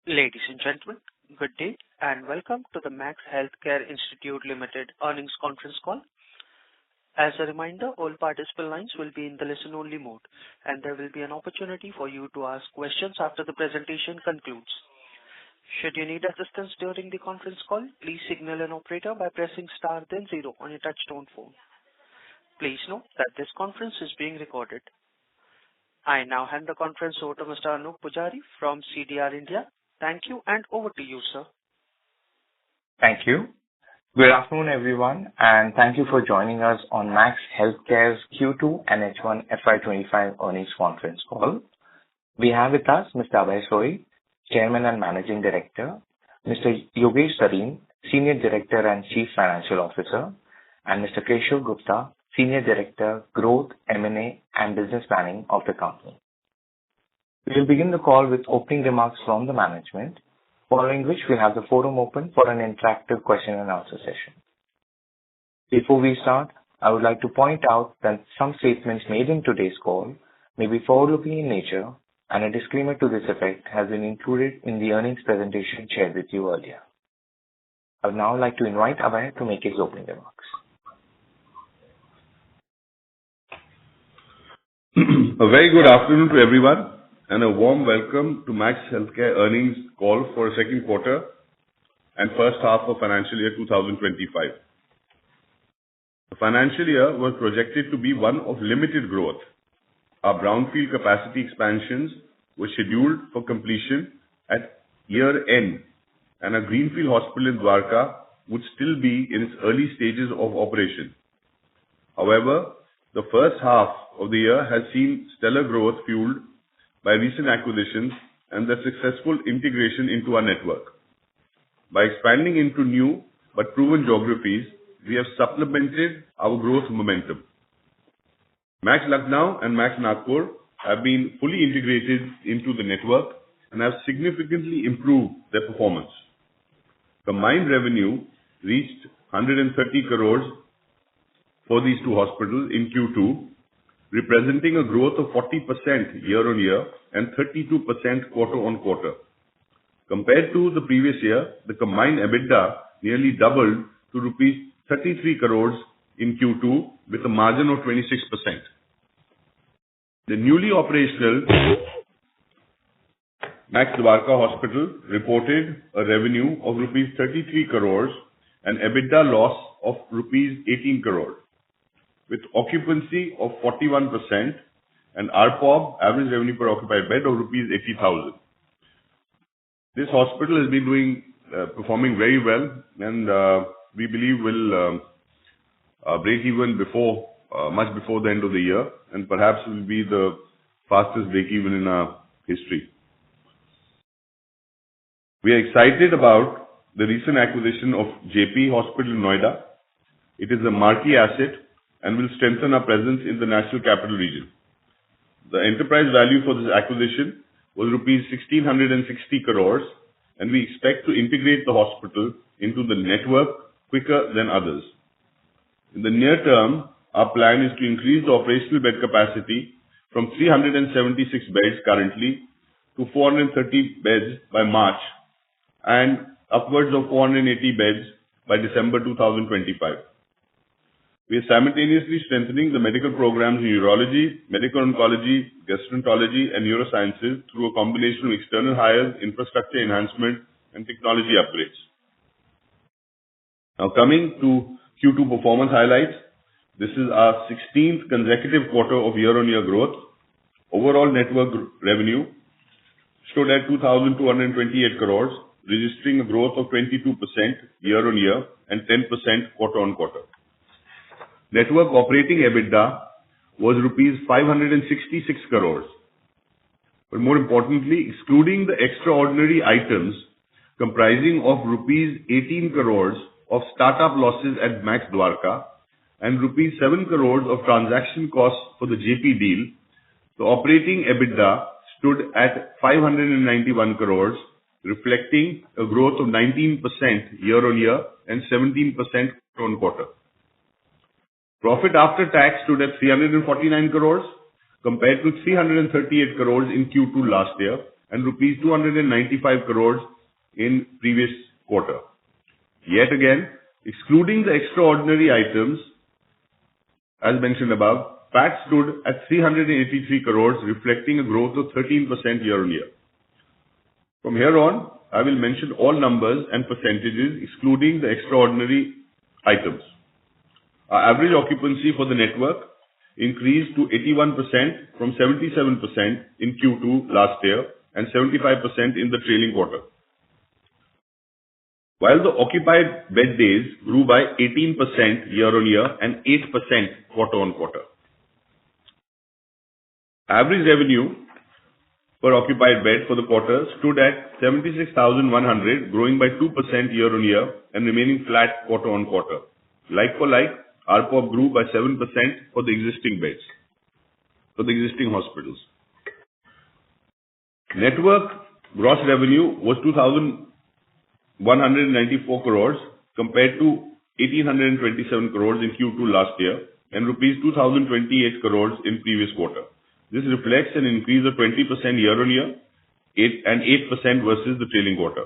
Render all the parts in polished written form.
Ladies and gentlemen, good day and welcome to the Max Healthcare Institute Limited earnings conference call. As a reminder, all participant lines will be in the listen-only mode, and there will be an opportunity for you to ask questions after the presentation concludes. Should you need assistance during the conference call, please signal an operator by pressing star then 0 on your touchtone phone. Please note that this conference is being recorded. I now hand the conference over to Mr. Anup Pujari from CDR India. Thank you, and over to you, sir. Thank you. Good afternoon, everyone, and thank you for joining us on Max Healthcare's Q2 and H1 FY25 earnings conference call. We have with us Mr. Abhay Soi, Chairman and Managing Director, Mr. Yogesh Sareen, Senior Director and Chief Financial Officer, and Mr. Keshav Gupta, Senior Director, Growth, M&A, and Business Planning of the company. We will begin the call with opening remarks from the management, following which we'll have the forum open for an interactive question and answer session. Before we start, I would like to point out that some statements made in today's call may be forward-looking in nature, and a disclaimer to this effect has been included in the earnings presentation shared with you earlier. I would now like to invite Abhay to make his opening remarks. A very good afternoon to everyone, and a warm welcome to Max Healthcare earnings call for second quarter and first half of financial year 2025. The financial year was projected to be one of limited growth. Our brownfield capacity expansions were scheduled for completion at year end, and a greenfield hospital in Dwarka would still be in its early stages of operation. However, the first half of the year has seen stellar growth fueled by recent acquisitions and the successful integration into our network. By expanding into new but proven geographies, we have supplemented our growth momentum. Max Lucknow and Max Nagpur have been fully integrated into the network and have significantly improved their performance. Combined revenue reached 130 crores for these two hospitals in Q2, representing a growth of 40% year-on-year and 32% quarter-on-quarter. Compared to the previous year, the combined EBITDA nearly doubled to rupees 33 crores in Q2 with a margin of 26%. The newly operational Max Dwarka Hospital reported a revenue of rupees 33 crores and EBITDA loss of rupees 18 crores, with occupancy of 41% and ARPOB, average revenue per occupied bed, of rupees 80,000. This hospital has been performing very well, and we believe will break even much before the end of the year, and perhaps will be the fastest break even in our history. We are excited about the recent acquisition of JP Hospital in Noida. It is a marquee asset and will strengthen our presence in the National Capital Region. The enterprise value for this acquisition was rupees 1,660 crores, and we expect to integrate the hospital into the network quicker than others. In the near term, our plan is to increase the operational bed capacity from 376 beds currently to 430 beds by March and upwards of 480 beds by December 2025. We are simultaneously strengthening the medical programs in urology, medical oncology, gastroenterology, and neurosciences through a combination of external hires, infrastructure enhancement, and technology upgrades. Now coming to Q2 performance highlights. This is our 16th consecutive quarter of year-on-year growth. Overall network revenue stood at 2,228 crores, registering a growth of 22% year-on-year and 10% quarter-on-quarter. Network operating EBITDA was rupees 566 crores. But more importantly, excluding the extraordinary items comprising of rupees 18 crores of startup losses at Max Dwarka and rupees 7 crores of transaction costs for the JP deal, the operating EBITDA stood at 591 crores, reflecting a growth of 19% year-on-year and 17% quarter-on-quarter. Profit after tax stood at 349 crores compared to 338 crores in Q2 last year, and rupees 295 crores in previous quarter. Yet again, excluding the extraordinary items, as mentioned above, PAT stood at 383 crores, reflecting a growth of 13% year-on-year. From here on, I will mention all numbers and percentages excluding the extraordinary items. Our average occupancy for the network increased to 81% from 77% in Q2 last year and 75% in the trailing quarter. While the occupied bed days grew by 18% year-on-year and 8% quarter-on-quarter. Average revenue per occupied bed for the quarter stood at 76,100, growing by 2% year-on-year and remaining flat quarter-on-quarter. Like for like, ARPOB grew by 7% for the existing beds, for the existing hospitals. Network gross revenue was 2,194 crores compared to 1,827 crores in Q2 last year and rupees 2,028 crores in previous quarter. This reflects an increase of 20% year-on-year and 8% versus the trailing quarter.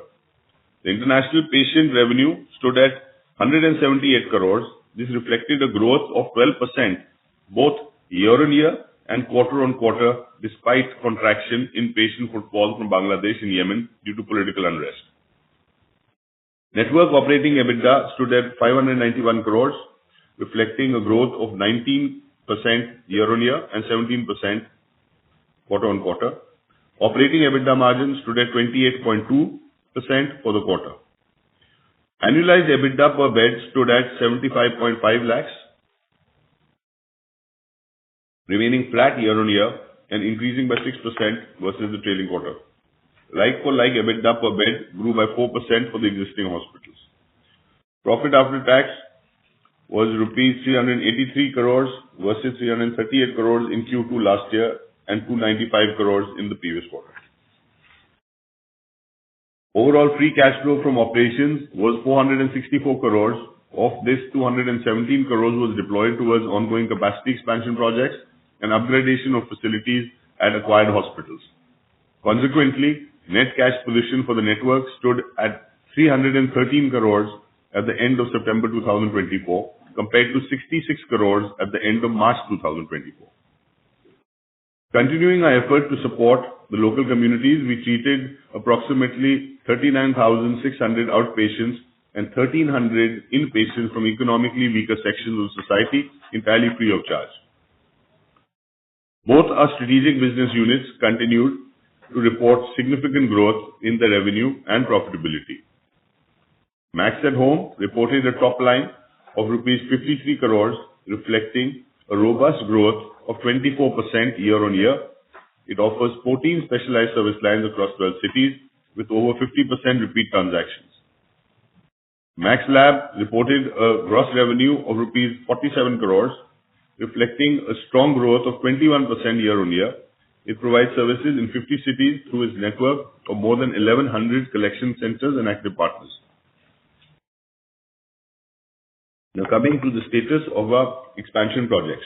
The international patient revenue stood at 178 crores. This reflected a growth of 12% both year-on-year and quarter-on-quarter despite contraction in patient footfall from Bangladesh and Yemen due to political unrest. Network operating EBITDA stood at 591 crores, reflecting a growth of 19% year-on-year and 17% quarter-on-quarter. Operating EBITDA margin stood at 28.2% for the quarter. Annualized EBITDA per bed stood at 75.5 lakhs, remaining flat year-on-year and increasing by 6% versus the trailing quarter. Like for like, EBITDA per bed grew by 4% for the existing hospitals. Profit after tax was rupees 383 crores versus 338 crores in Q2 last year and 295 crores in the previous quarter. Overall free cash flow from operations was 464 crores. Of this, 217 crores was deployed towards ongoing capacity expansion projects and upgradation of facilities at acquired hospitals. Consequently, net cash position for the network stood at 313 crores at the end of September 2024 compared to 66 crores at the end of March 2024. Continuing our effort to support the local communities, we treated approximately 39,600 outpatients and 1,300 inpatients from economically weaker sections of society entirely free of charge. Both our strategic business units continued to report significant growth in the revenue and profitability. Max at Home reported a top line of rupees 53 crores, reflecting a robust growth of 24% year-on-year. It offers 14 specialized service lines across 12 cities with over 50% repeat transactions. Max Lab reported a gross revenue of rupees 47 crores, reflecting a strong growth of 21% year-on-year. It provides services in 50 cities through its network of more than 1,100 collection centers and active partners. Now coming to the status of our expansion projects.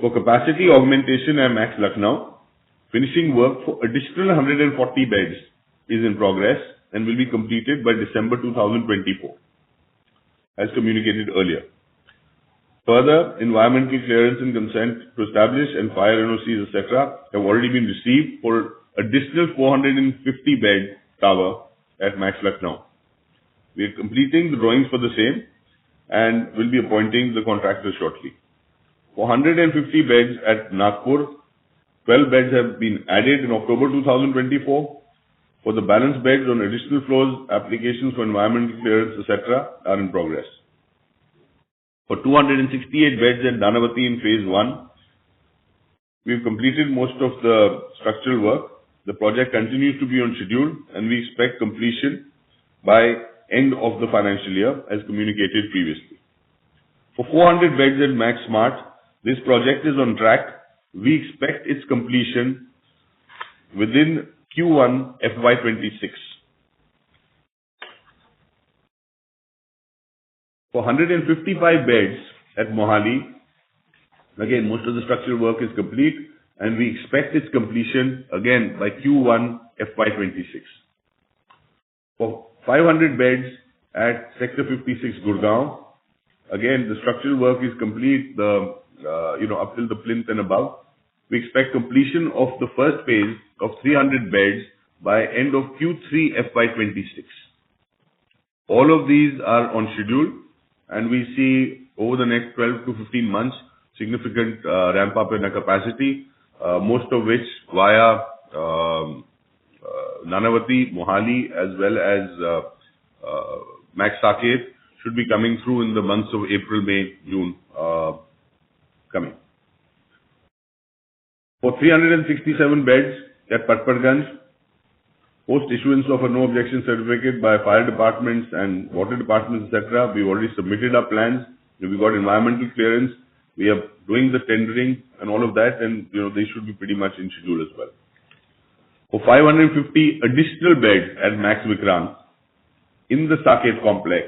For capacity augmentation at Max Lucknow, finishing work for additional 140 beds is in progress and will be completed by December 2024, as communicated earlier. Further, environmental clearance and consent to establish and fire NOCs, etc. have already been received for additional 450-bed tower at Max Lucknow. We are completing the drawings for the same and will be appointing the contractor shortly. For 150 beds at Nagpur, 12 beds have been added in October 2024. For the balance beds on additional floors, applications for environmental clearance, etc. are in progress. For 268 beds at Nanavati in phase 1, we've completed most of the structural work. The project continues to be on schedule and we expect completion by end of the financial year as communicated previously. For 400 beds at Max Smart, this project is on track. We expect its completion within Q1 FY26. For 155 beds at Mohali, again, most of the structural work is complete and we expect its completion again by Q1 FY26. For 500 beds at Sector 56, Gurgaon, again, the structural work is complete, up till the plinth and above. We expect completion of the first phase of 300 beds by end of Q3 FY26. All of these are on schedule, and we see over the next 12 to 15 months, significant ramp up in our capacity, most of which via Nanavati, Mohali, as well as Max Saket should be coming through in the months of April, May, June coming. For 367 beds at Patparganj, post issuance of a no objection certificate by fire departments and water departments, etc., we've already submitted our plans. We got environmental clearance. We are doing the tendering and all of that, and they should be pretty much in schedule as well. For 550 additional beds at Max Vikrant in the Saket complex,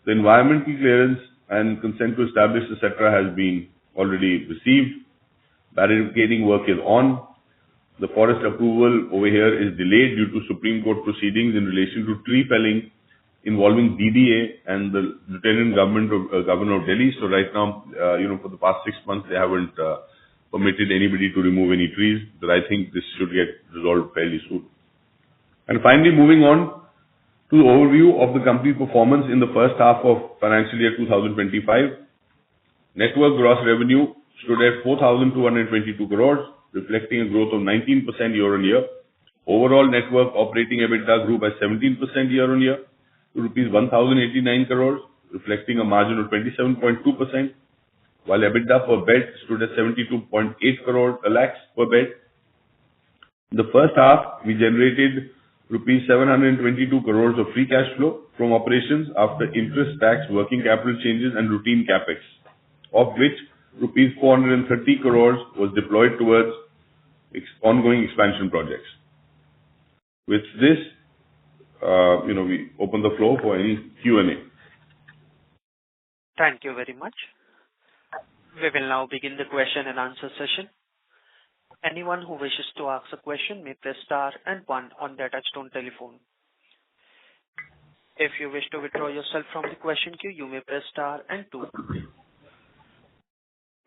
the environmental clearance and consent to establish, etc., has been already received. Barricading work is on. The forest approval over here is delayed due to Supreme Court proceedings in relation to tree felling involving DDA and the Lieutenant Governor of Delhi. So right now, for the past 6 months, they haven't permitted anybody to remove any trees, but I think this should get resolved fairly soon. And finally, moving on to the overview of the company's performance in the first half of financial year 2025. Network gross revenue stood at 4,222 crores, reflecting a growth of 19% year-on-year. Overall network operating EBITDA grew by 17% year-on-year to rupees 1,089 crores, reflecting a margin of 27.2%, while EBITDA per bed stood at 72.8 lakhs per bed. In the first half, we generated rupees 722 crores of free cash flow from operations after interest, tax, working capital changes and routine capex, of which rupees 430 crores was deployed towards ongoing expansion projects. With this, we open the floor for any Q&A. Thank you very much. We will now begin the question and answer session. Anyone who wishes to ask a question may press star and 1 on their touchtone telephone. If you wish to withdraw yourself from the question queue, you may press star and 2.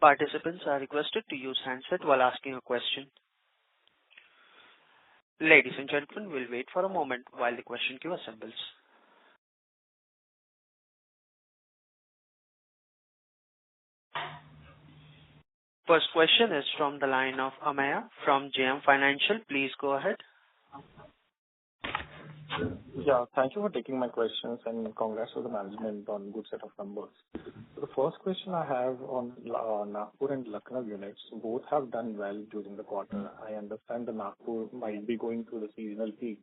Participants are requested to use handset while asking a question. Ladies and gentlemen, we'll wait for a moment while the question queue assembles. First question is from the line of Amaya from JM Financial. Please go ahead. Yeah, thank you for taking my questions and congrats to the management on good set of numbers. So the first question I have on Nagpur and Lucknow units, both have done well during the quarter. I understand the Nagpur might be going through the seasonal peak,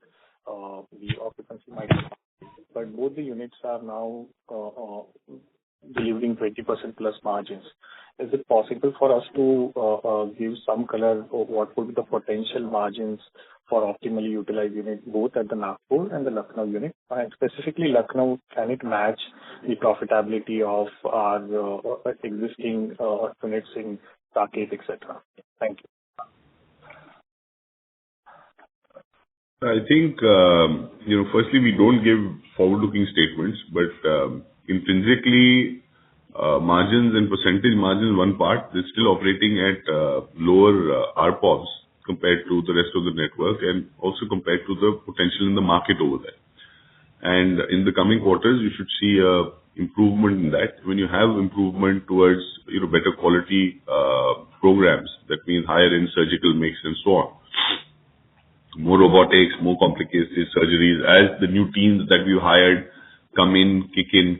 the occupancy might be, but both the units are now delivering 20% plus margins. Is it possible for us to give some color of what would be the potential margins for optimally utilized unit, both at the Nagpur and the Lucknow unit? And specifically Lucknow, can it match the profitability of our existing units in Saket, etc.? Thank you. I think, firstly, we don't give forward-looking statements, but intrinsically, margins and percentage margins, one part, they're still operating at lower RPOBs compared to the rest of the network and also compared to the potential in the market over there. And in the coming quarters, you should see improvement in that. When you have improvement towards better quality programs, that means higher end surgical mix and so on, more robotics, more complicated surgeries, as the new teams that we hired come in, kick in,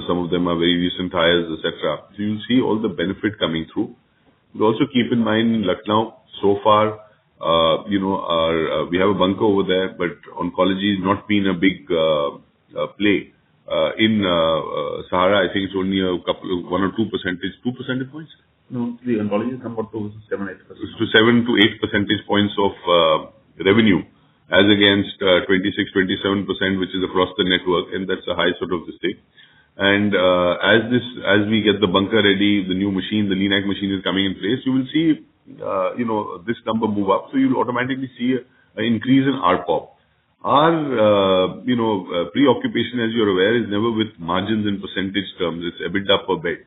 some of them are very recent hires, etc. So you'll see all the benefit coming through. But also keep in mind in Lucknow, so far, we have a bunker over there, but oncology has not been a big play. In Sahara, I think it's only 1 or 2 percentage points? No, the oncology is about 7-8%. So 7 to 8 percentage points of revenue, as against 26-27%, which is across the network, and that's a high sort of mistake. And as we get the bunker ready, the new machine, the LINAC machine is coming in place, you will see this number move up. So you'll automatically see an increase in ARPOB. Our, preoccupation, as you're aware, is never with margins in percentage terms. It's EBITDA per bed.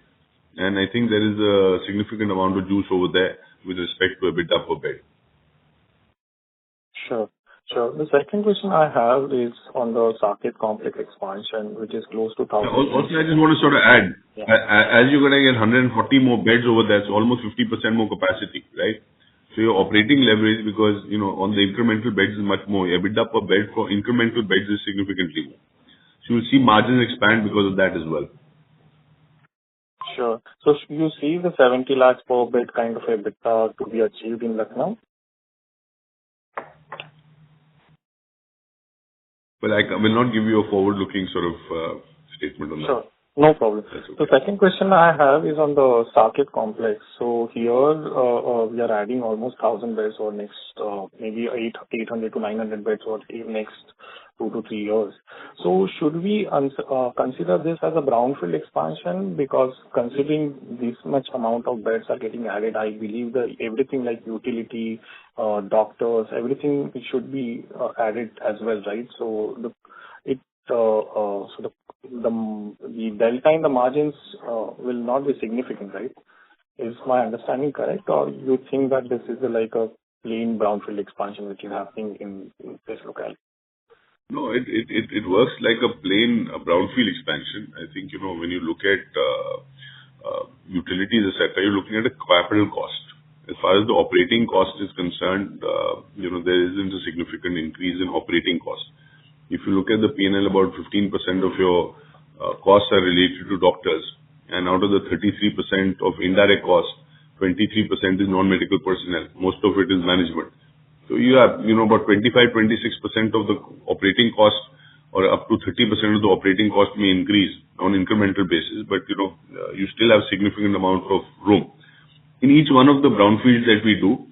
And I think there is a significant amount of juice over there with respect to EBITDA per bed. Sure. The second question I have is on the Saket complex expansion, which is close to 1,000. Also, I just want to sort of add, as you're going to get 140 more beds over there, so almost 50% more capacity, right? So your operating leverage, because, on the incremental beds is much more. EBITDA per bed for incremental beds is significantly more. So you'll see margins expand because of that as well. Sure. So you see the 70 lakhs per bed kind of EBITDA to be achieved in Lucknow? Well, I will not give you a forward-looking sort of statement on that. Sure. No problem. Okay. The second question I have is on the Saket complex. So here we are adding almost 1,000 beds over next maybe 800 to 900 beds over the next 2 to 3 years. So should we consider this as a brownfield expansion? Because considering this much amount of beds are getting added, I believe that everything like utility, doctors, everything should be added as well, right? So the delta in the margins will not be significant, right? Is my understanding correct, or you think that this is like a plain brownfield expansion which is happening in this locality? No, it works like a plain brownfield expansion. I think, when you look at utilities, etc., you're looking at a capital cost. As far as the operating cost is concerned, there isn't a significant increase in operating cost. If you look at the P&L, about 15% of your costs are related to doctors, and out of the 33% of indirect costs, 23% is non-medical personnel. Most of it is management. So you have, about 25-26% of the operating costs, or up to 30% of the operating cost may increase on incremental basis, but you still have significant amount of room. In each one of the brownfields that we do,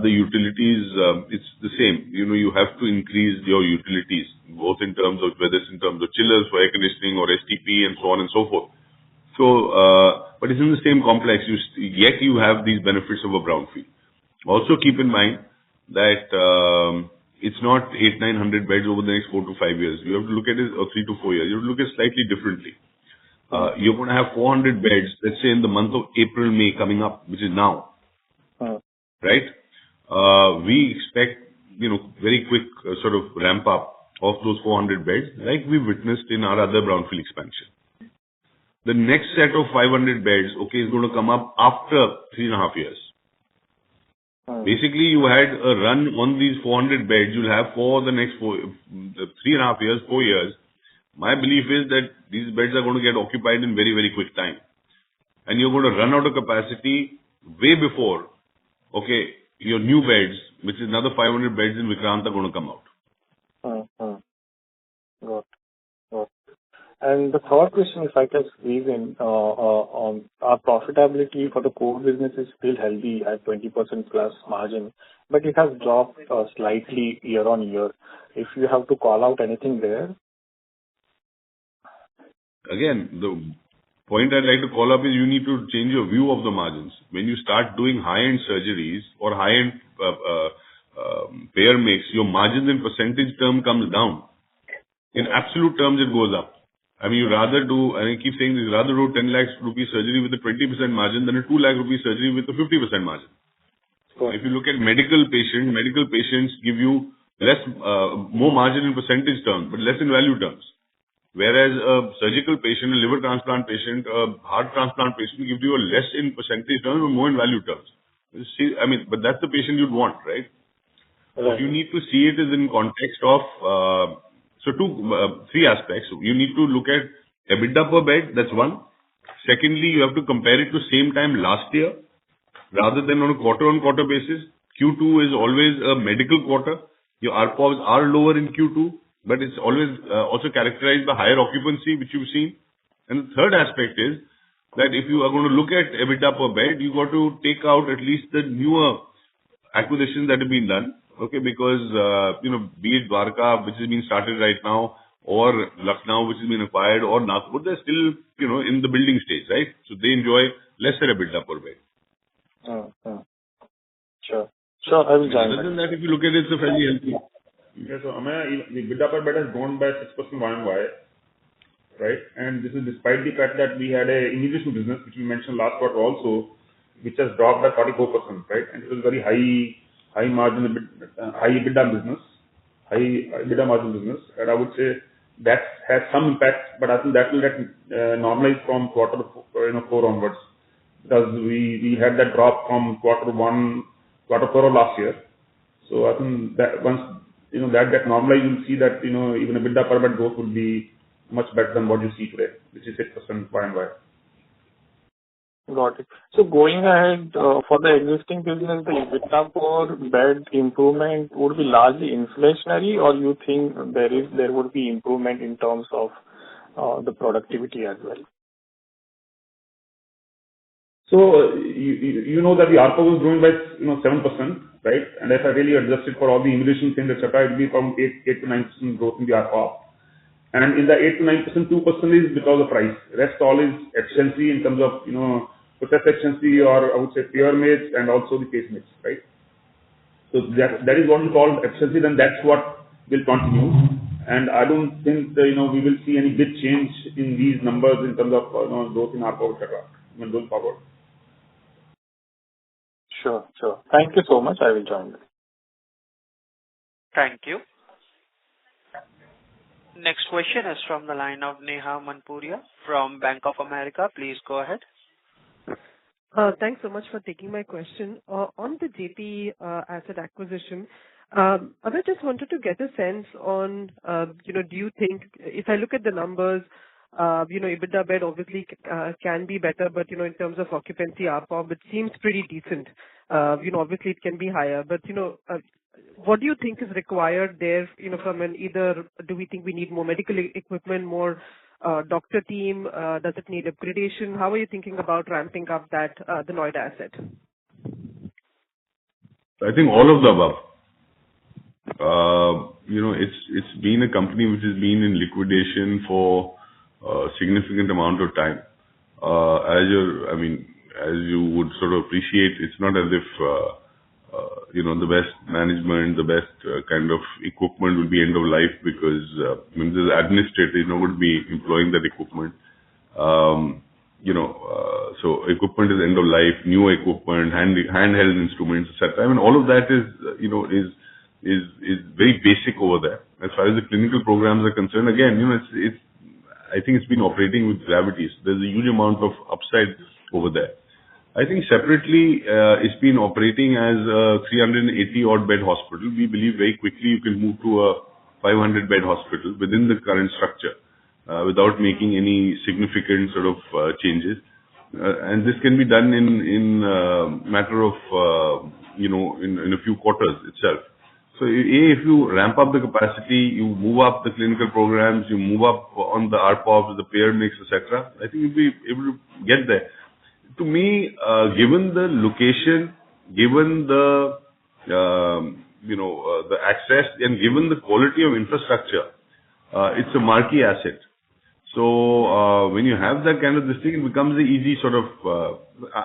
the utilities, it's the same. You have to increase your utilities, both in terms of whether it's in terms of chillers for air conditioning or STP and so on and so forth. So, but it's in the same complex, yet you have these benefits of a brownfield. Also keep in mind that it's not 800-900 beds over the next 4 to 5 years. You have to look at it, or 3 to 4 years. You have to look at it slightly differently. You're going to have 400 beds, let's say in the month of April, May coming up, which is now. Right? We expect, very quick sort of ramp up of those 400 beds, like we witnessed in our other brownfield expansion. The next set of 500 beds, is going to come up after 3.5 years. Basically, you had a run on these 400 beds you'll have for the next 3.5 years, 4 years. My belief is that these beds are going to get occupied in very, very quick time. And you're going to run out of capacity way before, your new beds, which is another 500 beds in Vikrant, are going to come out. Got. And the third question, if I can squeeze in, on our profitability for the core business is still healthy at 20% plus margin, but it has dropped slightly year on year. If you have to call out anything there? Again, the point I'd like to call up is you need to change your view of the margins. When you start doing high-end surgeries or high-end payer mix, your margins in percentage term comes down. In absolute terms, it goes up. I mean, you rather do, and I keep saying this, rather do 10 lakhs rupee surgery with a 20% margin than a 2 lakh rupee surgery with a 50% margin. If you look at medical patients give you more margin in percentage terms, but less in value terms. Whereas a surgical patient, a liver transplant patient, a heart transplant patient gives you a less in percentage terms, but more in value terms. You see, but that's the patient you'd want, right? Right. You need to see it as in context of, three aspects. You need to look at EBITDA per bed, that's one. Secondly, you have to compare it to same time last year, rather than on a quarter-on-quarter basis. Q2 is always a medical quarter. Your ARPOBs are lower in Q2, but it's always also characterized by higher occupancy, which you've seen. And the third aspect is that if you are going to look at EBITDA per bed, you've got to take out at least the newer acquisitions that have been done. Because, be it Dwarka, which is being started right now, or Lucknow, which has been acquired, or Nagpur, they're still, in the building stage, right? So they enjoy lesser EBITDA per bed. Sure. Sure, I will join Other that. than that, if you look at it, it's a fairly healthy. Yeah, so the EBITDA per bed has grown by 6% Y-on-Y, right? And this is despite the fact that we had a immigration business, which we mentioned last quarter also, which has dropped by 44%, right? And it was very high margin, high EBITDA business, high EBITDA margin business. And I would say that has some impact, but I think that will get normalized from quarter 4 onwards, because we had that drop from quarter 4 of last year. So I think that once that get normalized, you'll see that even EBITDA per bed growth will be much better than what you see today, which is 6% Y-on-Y. Got it. So going ahead, for the existing business, the EBITDA per bed improvement would be largely inflationary, or you think there would be improvement in terms of the productivity as well? So you know that the ARPO was growing by 7%, right? And if I really adjusted for all the immigration things, etc., it will be from 8 to 9% growth in the ARPO. And in the 8 to 9%, 2% is because of price. Rest all is efficiency in terms of process efficiency, or I would say peer mix, and also the case mix, right? So that is what we call efficiency. Then that's what will continue. And I don't think we will see any big change in these numbers in terms of growth in ARPO, etc. Going forward. Sure. Thank you so much. I will join. Thank you. Next question is from the line of Neha Manpuria from Bank of America. Please go ahead. Thanks so much for taking my question. On the JP asset acquisition, I just wanted to get a sense on, do you think, if I look at the numbers, EBITDA bed obviously can be better, but, in terms of occupancy, ARPOB, it seems pretty decent. Obviously it can be higher, but, what do you think is required there, from either do we think we need more medical equipment, more doctor team, does it need upgradation? How are you thinking about ramping up that, the Noida asset? I think all of the above. It's been a company which has been in liquidation for a significant amount of time. As you would sort of appreciate, it's not as if the best management, the best kind of equipment will be end of life, because when there's administrators, would be employing that equipment. So equipment is end of life, new equipment, handheld instruments, etc. All of that is very basic over there. As far as the clinical programs are concerned, again, I think it's been operating with gravity. So there's a huge amount of upside over there. I think separately, it's been operating as a 380-odd bed hospital. We believe very quickly you can move to a 500-bed hospital within the current structure, without making any significant sort of changes. And this can be done in a matter of, in a few quarters itself. So if you ramp up the capacity, you move up the clinical programs, you move up on the ARPOBs, the payer mix, etc., I think you'll be able to get there. To me, given the location, given the the access, and given the quality of infrastructure, it's a marquee asset. So when you have that kind of this thing, it becomes an easy sort of.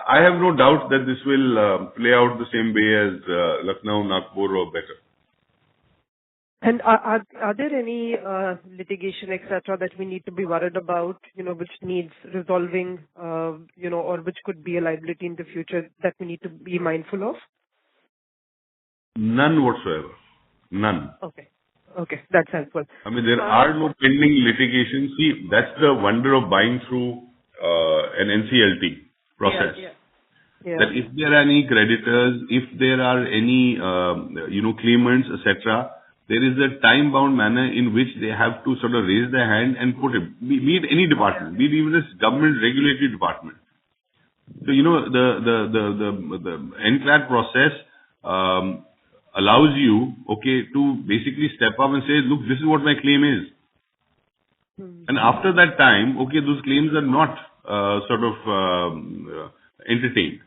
I have no doubt that this will play out the same way as Lucknow, Nagpur, or better. And are there any litigation, etc., that we need to be worried about, which needs resolving, or which could be a liability in the future that we need to be mindful of? None whatsoever. None. Okay, that's helpful. There are no pending litigations. See, that's the wonder of buying through an NCLT process. Yeah. That if there are any creditors, if there are any claimants, etc., there is a time-bound manner in which they have to sort of raise their hand and put it, be it any department, be it even this government regulatory department. So, the NCLAT process allows you, to basically step up and say, look, this is what my claim is. And after that time, those claims are not entertained.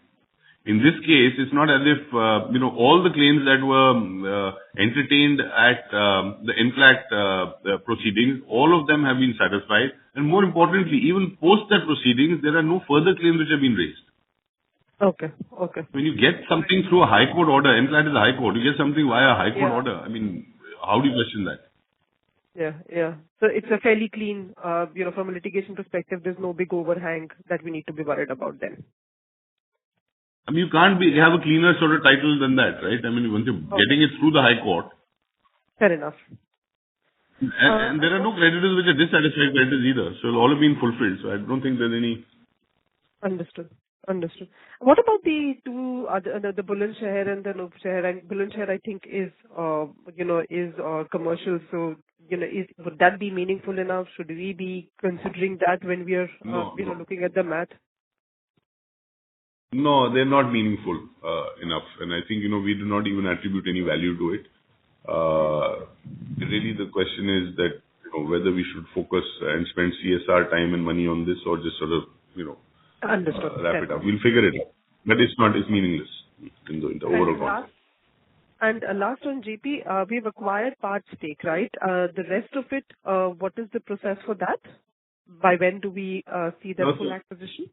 In this case, it's not as if, all the claims that were entertained at the NCLAT proceedings, all of them have been satisfied. And more importantly, even post that proceedings, there are no further claims which have been raised. Okay. Okay. When you get something through a High Court order, that is a High Court. You get something via a High Court order. I mean, how do you question that? Yeah. Yeah. So it's a fairly clean, from a litigation perspective, there's no big overhang that we need to be worried about then. I mean, you can't have a cleaner sort of title than that, right? I mean, once you're getting it through the High Court. Fair enough. And there are no creditors which are dissatisfied creditors either. So it'll all have been fulfilled. So I don't think there's any... Understood. What about the two other, the Bulandshahr and the Noopshahar? And Bulandshahr, I think, is commercial. So, would that be meaningful enough? Should we be considering that when we are, looking at the math? No, they're not meaningful enough. And I think, we do not even attribute any value to it. Really, the question is that, whether we should focus and spend CSR time and money on this or just sort of, Understood. Wrap it up. We'll figure it out. But it's meaningless in the overall context. And last on GP, we've acquired part stake, right? The rest of it, what is the process for that? By when do we see the full acquisition?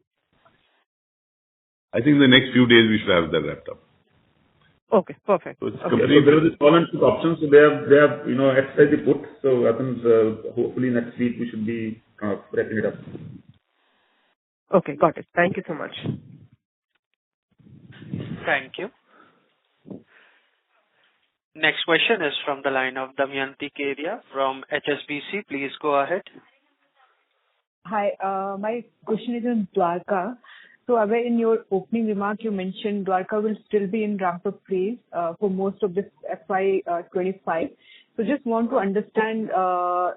I think the next few days we should have that wrapped up. Okay, perfect. So it's So there was this call and put options. So they have exercised the put. So I think hopefully next week we should be wrapping it up. Okay, got it. Thank you so much. Thank you. Next question is from the line of Damayanti Kedia from HSBC. Please go ahead. Hi, my question is on Dwarka. So, Abhay, in your opening remark, you mentioned Dwarka will still be in ramp-up phase for most of this FY25. So, just want to understand, on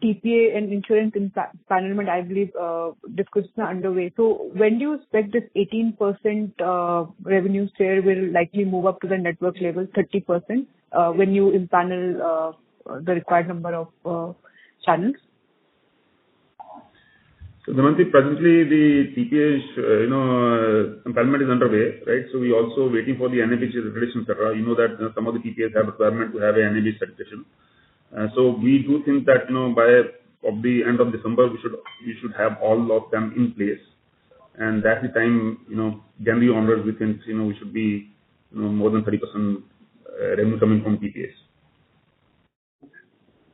TPA and insurance empanelment, I believe discussions are underway. So, when do you expect this 18% revenue share will likely move up to the network level, 30%, when you empanel the required number of channels? So, Damayanti, presently the TPA, empanelment is underway, right? So, we also waiting for the NAB certification, etc. You know that some of the TPAs have requirement to have a NAB certification. So, we do think that, by the end of December, we should have all of them in place. And that's the time, January onwards, we think, we should be, more than 30% revenue coming from TPAs.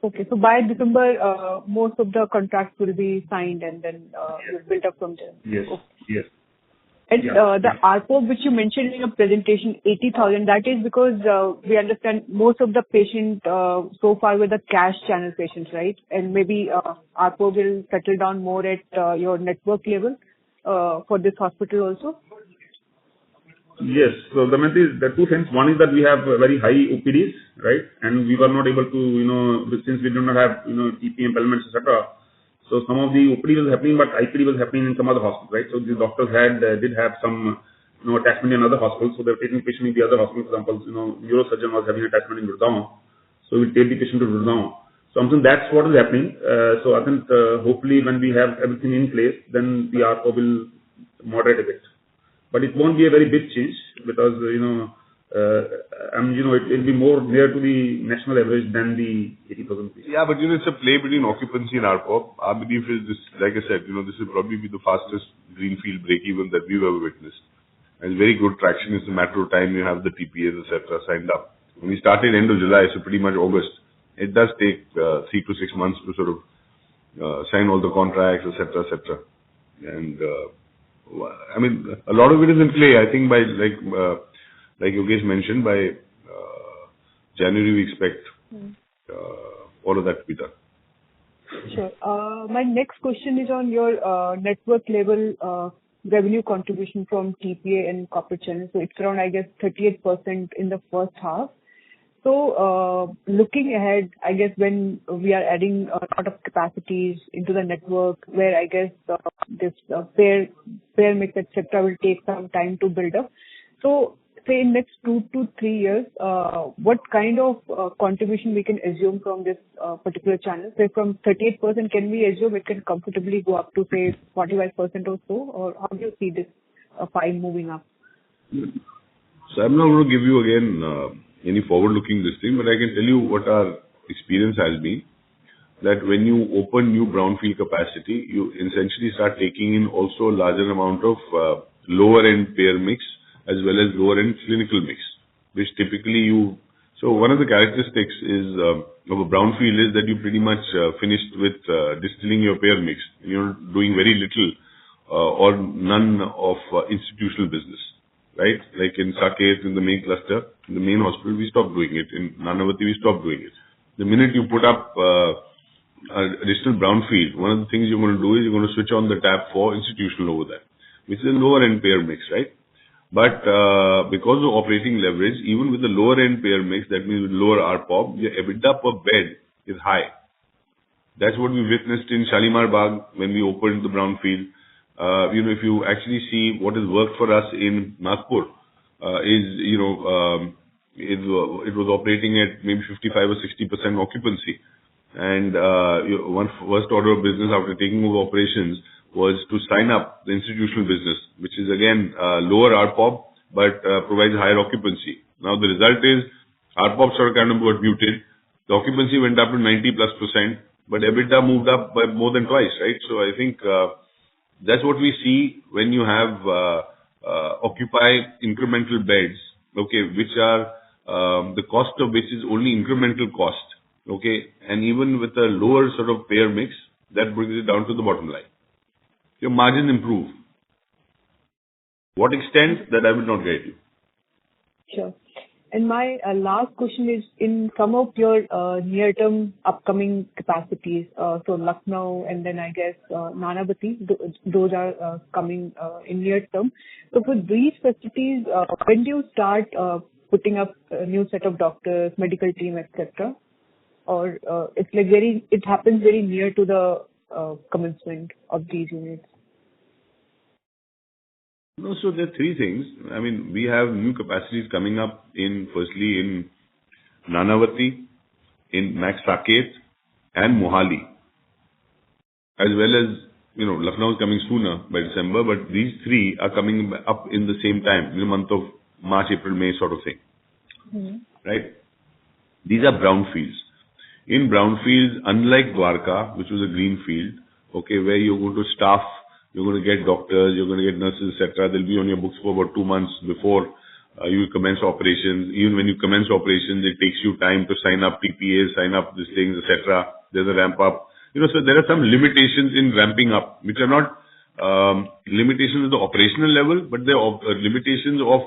Okay, so by December, most of the contracts will be signed and then you'll build up from there. Yes, okay. Yes. And the ARPOB which you mentioned in your presentation, 80,000, that is because we understand most of the patients so far were the cash channel patients, right? And maybe ARPOB will settle down more at your network level for this hospital also? Yes. So, Damayanti, there are two things. One is that we have very high OPDs, right? And we were not able to, since we do not have, TP empanelments, etc. So, some of the OPD was happening, but IPD was happening in some other hospitals, right? So, the doctors did have some, attachment in other hospitals. So, they were taking patient in the other hospitals. For example, neurosurgeon was having attachment in Gurgaon. So, we take the patient to Gurgaon. So, I'm saying that's what is happening. So, I think hopefully when we have everything in place, then the ARPO will moderate a bit. But it won't be a very big change because, it will be more near to the national average than the 80,000. Yeah, but it's a play between occupancy and ARPOB. Our belief is this, like I said, this will probably be the fastest greenfield break-even that we've ever witnessed. And very good traction. It's a matter of time you have the TPAs, etc. signed up. When we started end of July, so pretty much August, it does take 3 to 6 months to sort of sign all the contracts, etc., etc. And a lot of it is in play. I think by like Yogesh mentioned, by January we expect all of that to be done. Sure. My next question is on your network level revenue contribution from TPA and corporate channels. So it's around, I guess, 38% in the first half. So looking ahead, I guess when we are adding a lot of capacities into the network, where I guess this payer mix, etc., will take some time to build up. So say in next 2 to 3 years, what kind of contribution we can assume from this particular channel? Say from 38%, can we assume it can comfortably go up to say 45% or so? Or how do you see this pie moving up? So I'm not going to give you again any forward-looking this thing, but I can tell you what our experience has been. that when you open new brownfield capacity, you essentially start taking in also a larger amount of lower end payer mix as well as lower end clinical mix, which typically so one of the characteristics is of a brownfield is that you pretty much finished with distilling your payer mix. You're doing very little or none of institutional business, right? Like in Saket, in the main cluster, in the main hospital, we stopped doing it. In Nanavati, we stopped doing it. The minute you put up additional brownfield, one of the things you're going to do is you're going to switch on the tap for institutional over there, which is a lower end payer mix, right? But because of operating leverage, even with the lower end payer mix, that means with lower ARPOB, your EBITDA per bed is high. That's what we witnessed in Shalimar Bagh when we opened the brownfield. If you actually see what has worked for us in Nagpur, it was operating at maybe 55 or 60% occupancy. And one first order of business after taking over operations was to sign up the institutional business, which is again lower ARPOB, but provides higher occupancy. Now the result is ARPOB sort of kind of got muted. The occupancy went up to 90+%, but EBITDA moved up by more than twice, right? So I think that's what we see when you have occupy incremental beds, okay, which are the cost of which is only incremental cost, okay, and even with a lower sort of payer mix, that brings it down to the bottom line. Your margins improve. What extent, that I will not guide you. Sure. And my last question is, in some of your near-term upcoming capacities, so Lucknow and then I guess Nanavati, those are coming in near term. So for these facilities, when do you start putting up a new set of doctors, medical team, etc.? Or it's like it happens very near to the commencement of these units? No, so there are three things. I mean, we have new capacities coming up firstly in Nanavati, in Max Saket, and Mohali. As well as, Lucknow is coming sooner by December, but these three are coming up in the same time, in the month of March, April, May sort of thing. Mm-hmm. Right? These are brownfields. In brownfields, unlike Dwarka, which was a greenfield, okay, where you're going to staff, you're going to get doctors, you're going to get nurses, etc. They'll be on your books for about 2 months before you commence operations. Even when you commence operations, it takes you time to sign up PPAs, sign up these things, etc. There's a ramp up. So there are some limitations in ramping up, which are not limitations at the operational level, but they're limitations of,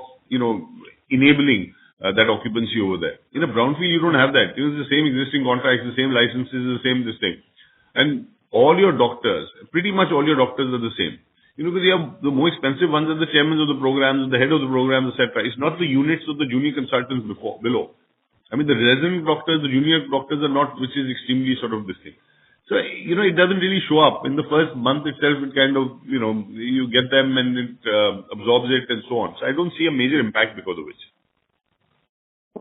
enabling that occupancy over there. In a brownfield, you don't have that. It's the same existing contracts, the same licenses, the same this thing. And all your doctors, pretty much all your doctors are the same. Because you have the more expensive ones are the chairmen of the programs, the head of the programs, etc. It's not the units of the junior consultants below. I mean, the resident doctors, the junior doctors are not, which is extremely sort of this thing. So, it doesn't really show up. In the first month itself, it kind of, you get them and it absorbs it and so on. So I don't see a major impact because of which.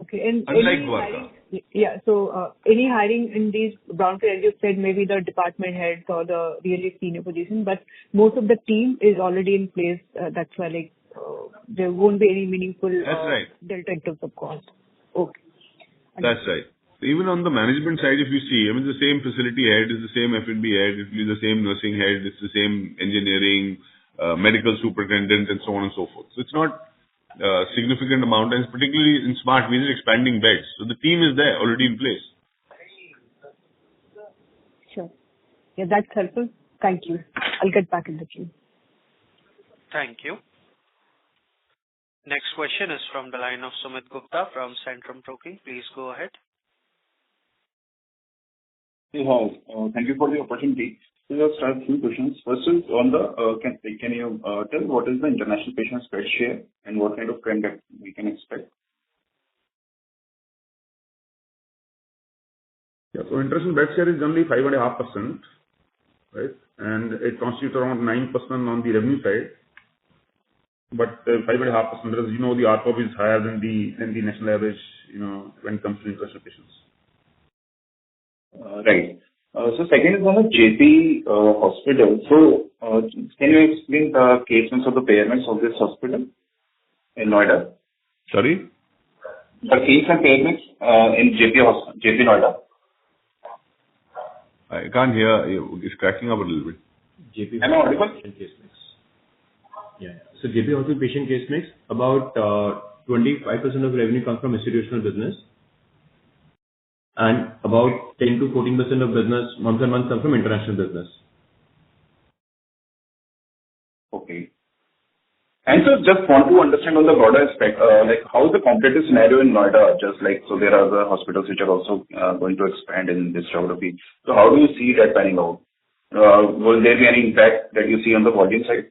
Okay. And unlike Dwarka. Yeah. So any hiring in these brownfield, as you said, maybe the department heads or the really senior position, but most of the team is already in place. That's why there won't be any meaningful delta in terms of cost. Okay. That's right. Even on the management side, if you see, the same facility head is the same F&B head, it will be the same nursing head, it's the same engineering, medical superintendent, and so on and so forth. So it's not significant amount, and particularly in Smart, we're expanding beds. So the team is there, already in place. Sure. Yeah, that's helpful. Thank you. I'll get back in the queue. Thank you. Next question is from the line of Sumit Gupta from Centrum Broking. Please go ahead. Hey, hi. Thank you for the opportunity. So I'll start a few questions. First is on the, can you tell what is the international patients bed share and what kind of trend that we can expect? Yeah, so international bed share is only 5.5%, right? And it constitutes around 9% on the revenue side. But 5.5%, because the ARPOB is higher than the national average, when it comes to international patients. Right. So second is on the JP hospital. So can you explain the casements of the payments of this hospital in Noida? Sorry? The case and payments in JP Noida. I can't hear. It's cracking up a little bit. JP Am I audible? patient case mix. Yeah. So JP hospital patient case mix, about 25% of revenue comes from institutional business, and about 10 to 14% of business month-on-month comes from international business. Okay. And so just want to understand on the broader aspect, like how is the competitive scenario in Noida? Just like, so there are other hospitals which are also going to expand in this geography. So how do you see that panning out? Will there be any impact that you see on the volume side?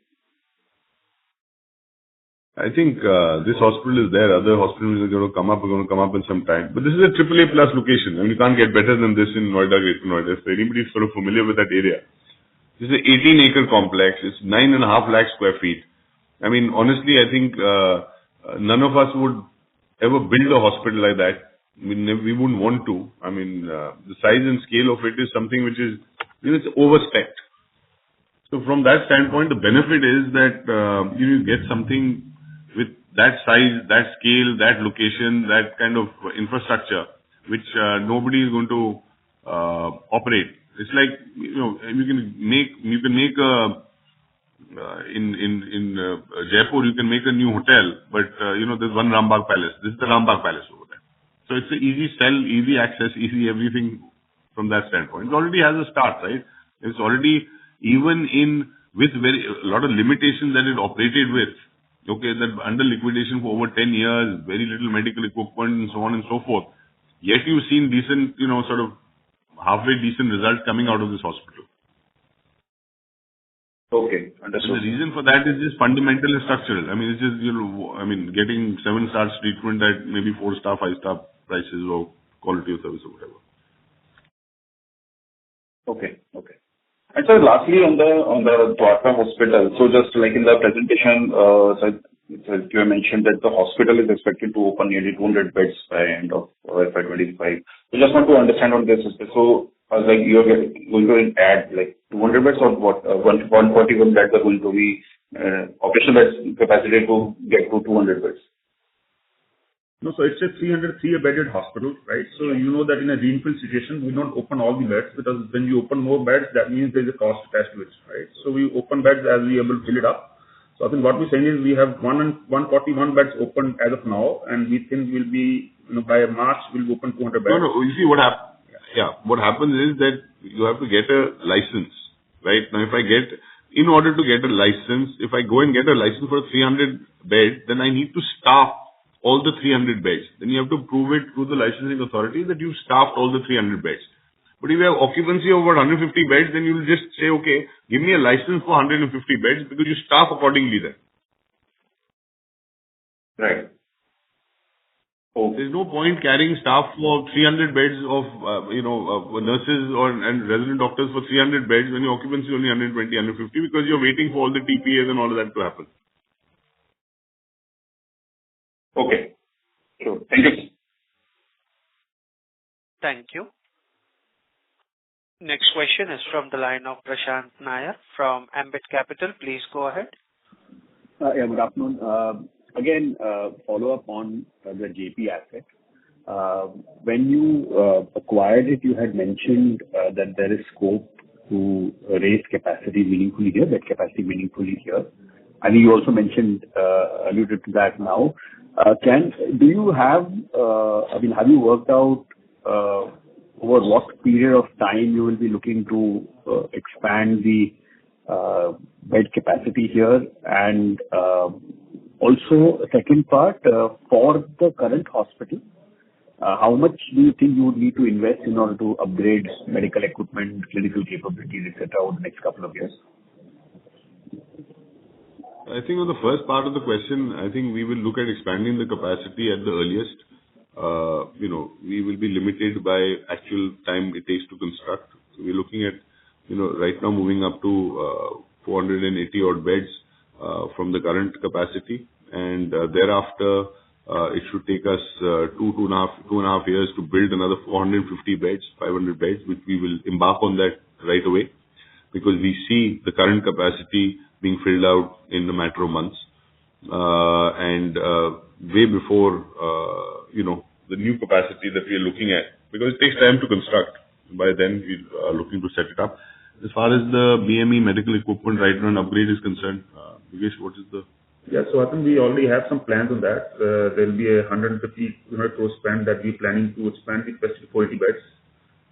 I think this hospital is there. Other hospitals are going to come up in some time. But this is a AAA plus location. I mean, you can't get better than this in Noida, Greater Noida. So anybody is sort of familiar with that area. This is an 18-acre complex. It's 9.5 lakh square feet. I mean, honestly, I think none of us would ever build a hospital like that. I mean, we wouldn't want to. I mean, the size and scale of it is something which is, it's overspec'd. So from that standpoint, the benefit is that you get something with that size, that scale, that location, that kind of infrastructure, which nobody is going to operate. It's like, you can make a in Jaipur, you can make a new hotel, but there's one Rambagh Palace. This is the Rambagh Palace over there. So it's an easy sell, easy access, easy everything from that standpoint. It already has a start, right? It's already, even with a lot of limitations that it operated with, okay, that under liquidation for over 10 years, very little medical equipment and so on and so forth. Yet you've seen decent, sort of halfway decent results coming out of this hospital. Okay, understood. And the reason for that is just fundamental and structural. I mean, it's just, getting 7-star treatment at maybe 4-star, 5-star prices or quality of service or whatever. Okay. And so lastly, on the Dwarka hospital, so just like in the presentation, so you mentioned that the hospital is expected to open nearly 200 beds by end of FY25. So just want to understand on this. So like you're going to add like 200 beds or what? 141 beds are going to be operational beds capacity to get to 200 beds. No, so it's a 303-bedded hospital, right? So you know that in a greenfield situation, we don't open all the beds, because when you open more beds, that means there's a cost attached to it, right? So we open beds as we are able to fill it up. So I think what we're saying is we have 141 beds open as of now, and we think we'll be, by March, we'll open 200 beds. No, you see what happens. Yeah, what happens is that you have to get a license, right? Now, in order to get a license, if I go and get a license for 300 beds, then I need to staff all the 300 beds. Then you have to prove it to the licensing authority that you've staffed all the 300 beds. But if you have occupancy of about 150 beds, then you will just say, okay, give me a license for 150 beds because you staff accordingly then. Right. Oh. There's no point carrying staff for 300 beds of, nurses and resident doctors for 300 beds when your occupancy is only 120, 150 because you're waiting for all the TPAs and all of that to happen. Okay. Sure. Thank you. Thank you. Next question is from the line of Prashant Nair from Ambit Capital. Please go ahead. Good afternoon. Again, follow up on the JP asset. When you acquired it, you had mentioned that there is scope to raise capacity meaningfully here, bed capacity meaningfully here. I think you also alluded to that now. Do you have you worked out over what period of time you will be looking to expand the bed capacity here? And also, second part, for the current hospital, how much do you think you would need to invest in order to upgrade medical equipment, clinical capabilities, etc., over the next couple of years? I think on the first part of the question, I think we will look at expanding the capacity at the earliest. We will be limited by actual time it takes to construct. So we're looking at, right now moving up to 480 odd beds from the current capacity. And thereafter, it should take us two and a half years to build another 450 beds, 500 beds, which we will embark on that right away because we see the current capacity being filled out in a matter of months. And way before, the new capacity that we are looking at, because it takes time to construct. By then, we are looking to set it up. As far as the BME medical equipment right run upgrade is concerned, Yogesh, what is the... Yeah, so I think we already have some plans on that. There will be a 150 crore spend that we're planning to expand the capacity to 40 beds.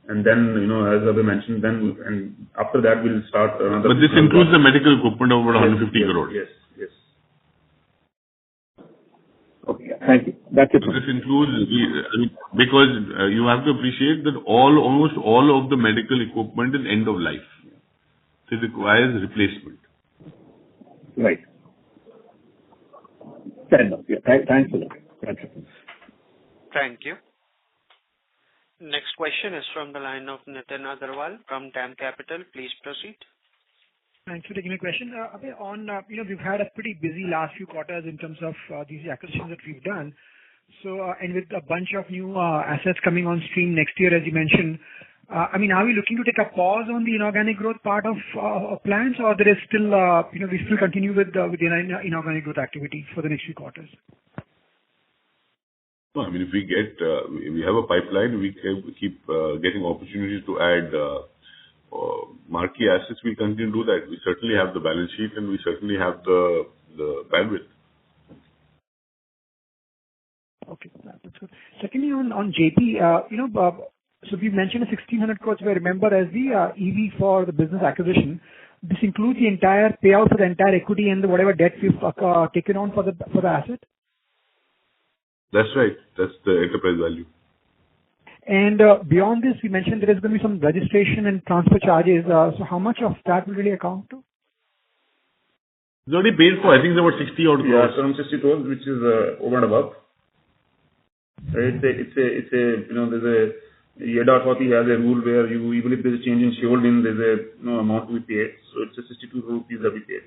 And then, as Abhay mentioned, and after that, we'll start another... But this includes the medical equipment of about 150 crores. Yes. Okay, thank you. That's it. This includes, because you have to appreciate that almost all of the medical equipment is end of life. So it requires replacement. Right. Fair enough. Yeah. Thanks a lot. That's it. Thank you. Next question is from the line of Nitin Agarwal from DAM Capital. Please proceed. Thanks for taking my question. We've had a pretty busy last few quarters in terms of these acquisitions that we've done. So, and with a bunch of new assets coming on stream next year, as you mentioned, are we looking to take a pause on the inorganic growth part of plans, or there is still, we still continue with the inorganic growth activity for the next few quarters? No, if we have a pipeline, we keep getting opportunities to add marquee assets. We continue to do that. We certainly have the balance sheet and we certainly have the bandwidth. Okay, that's good. Secondly, on JP, so we mentioned 1,600 crores, if I remember, as the EV for the business acquisition. This includes the entire payout for the entire equity and whatever debt we've taken on for the asset? That's right. That's the enterprise value. And beyond this, we mentioned there is going to be some registration and transfer charges. So how much of that will really account to? It's already paid for. I think it's about 60 odd crores. Yeah, around 60 crores, which is over and above. There's EDA Authority has a rule where even if there's a change in shareholding, there's a amount to be paid. So it's a 62 crore rupees that we paid.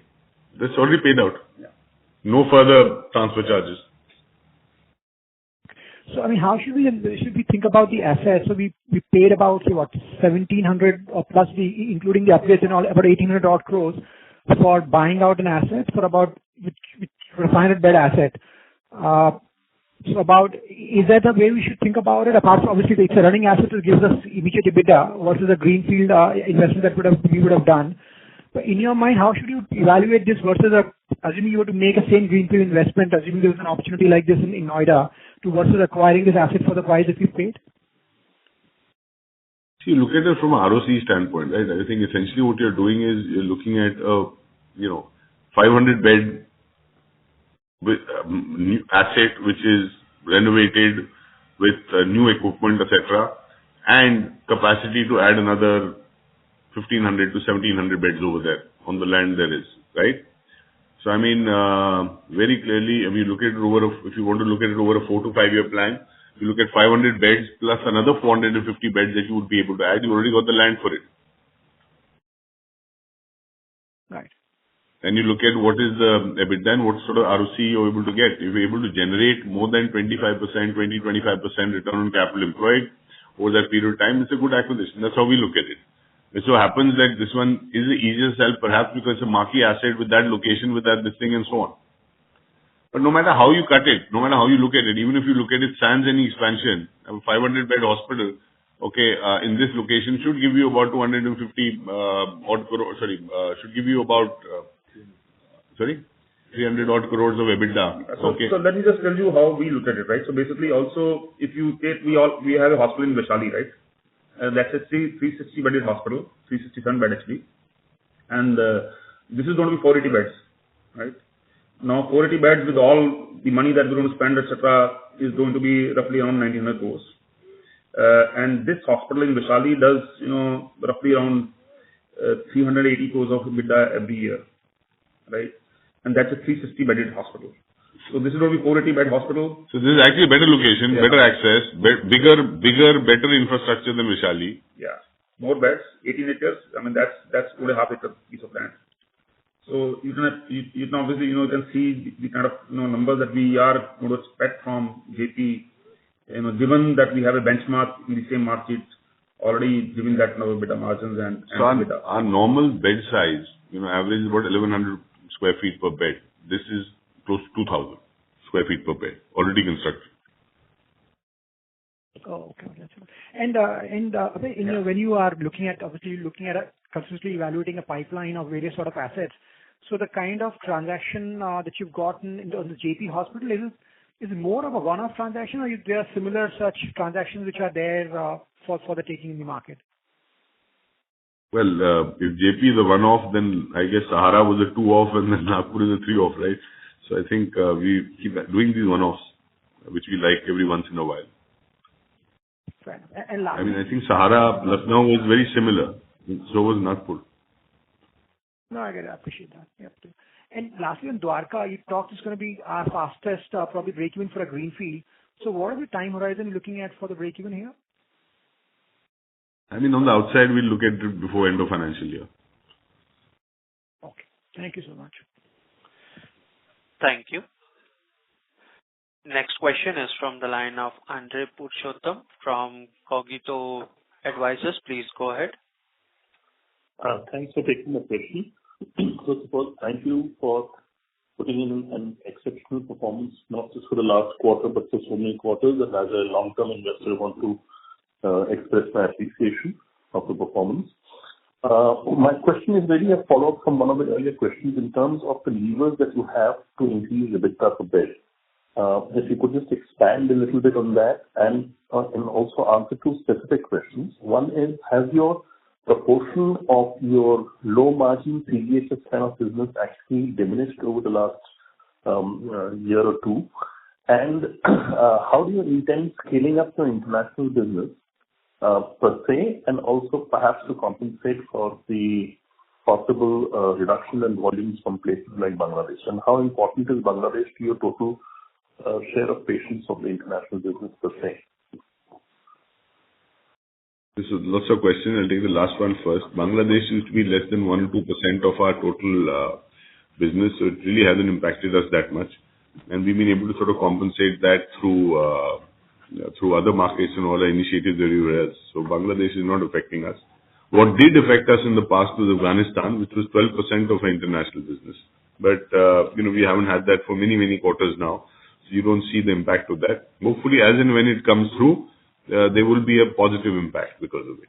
That's already paid out. Yeah. No further transfer charges. So, how should we think about the assets? So we paid about, 1,700 or plus, including the upgrades and all, about 1,800 odd crores for buying out an asset for about, which for a 500 bed asset. Is that the way we should think about it? Apart from, obviously, it's a running asset that gives us immediate EBITDA versus a greenfield investment that we would have done. But in your mind, how should you evaluate this versus assuming you were to make a same greenfield investment, assuming there was an opportunity like this in Noida, to versus acquiring this asset for the price that you paid? See, look at it from a ROC standpoint, right? I think essentially what you're doing is you're looking at a 500 bed with new asset which is renovated with new equipment, etc., and capacity to add another 1,500 to 1,700 beds over there on the land there is, right? So very clearly, if you want to look at it over a 4 to 5 year plan, you look at 500 beds plus another 450 beds that you would be able to add. You already got the land for it. Right. And you look at what is the EBITDA and what sort of ROC you're able to get. If you're able to generate more than 25%, 20-25% return on capital employed over that period of time, it's a good acquisition. That's how we look at it. It so happens that this one is the easier sell, perhaps because it's a marquee asset with that location, with that this thing and so on. But no matter how you cut it, no matter how you look at it, even if you look at it sans any expansion, a 500 bed hospital, in this location should give you about 250 odd crores, should give you about 300 odd crores of EBITDA. Okay. So let me just tell you how we look at it, right? So basically also, if you take, we have a hospital in Vaishali, right? That's a 360 bedded hospital, 367 bed actually. And this is going to be 480 beds, right? Now 480 beds with all the money that we're going to spend, etc., is going to be roughly around 1,900 crores. And this hospital in Vaishali does, roughly around 380 crores of EBITDA every year, right? And that's a 360 bedded hospital. So this is going to be 480 bed hospital. So this is actually a better location, better access, better infrastructure than Vaishali. Yeah. More beds, 18 acres. That's 2.5 acre piece of land. So you can obviously, you can see the kind of, numbers that we are going to expect from JP, given that we have a benchmark in the same market already giving that EBITDA margins and so our normal bed size, average is about 1,100 square feet per bed. This is close to 2,000 square feet per bed, already constructed. Oh, okay. That's it. Abhay, when you are looking at consistently evaluating a pipeline of various sort of assets, so the kind of transaction that you've gotten on the JP Hospital, is it more of a one-off transaction, or there are similar such transactions which are there for the taking in the market? Well, if JP is a one-off, then I guess Sahara was a two-off and then Nagpur is a three-off, right? So I think we keep doing these one-offs, which we like every once in a while. Right. And lastly, I think Sahara, Lucknow was very similar. So was Nagpur. No, I get it. I appreciate that. Yep. And lastly, on Dwarka, you talked it's going to be our fastest probably break-even for a greenfield. So what are the time horizon you're looking at for the break-even here? On the outside, we'll look at it before end of financial year. Okay. Thank you so much. Thank you. Next question is from the line of Andre Purushottam from Cogito Advisors. Please go ahead. Thanks for taking the question. First of all, thank you for putting in an exceptional performance, not just for the last quarter, but for so many quarters. And as a long-term investor, I want to express my appreciation of the performance. My question is really a follow-up from one of the earlier questions in terms of the levers that you have to increase EBITDA per bed. If you could just expand a little bit on that and also answer two specific questions. One is, has your proportion of your low-margin CGHS kind of business actually diminished over the last year or two? And how do you intend scaling up your international business per se, and also perhaps to compensate for the possible reduction in volumes from places like Bangladesh? And how important is Bangladesh to your total share of patients of the international business per se? This is lots of questions. I'll take the last one first. Bangladesh used to be less than 1 or 2% of our total business, so it really hasn't impacted us that much. And we've been able to sort of compensate that through other markets and all our initiatives everywhere else. So Bangladesh is not affecting us. What did affect us in the past was Afghanistan, which was 12% of our international business. But, we haven't had that for many, many quarters now. So you don't see the impact of that. Hopefully, as and when it comes through, there will be a positive impact because of it.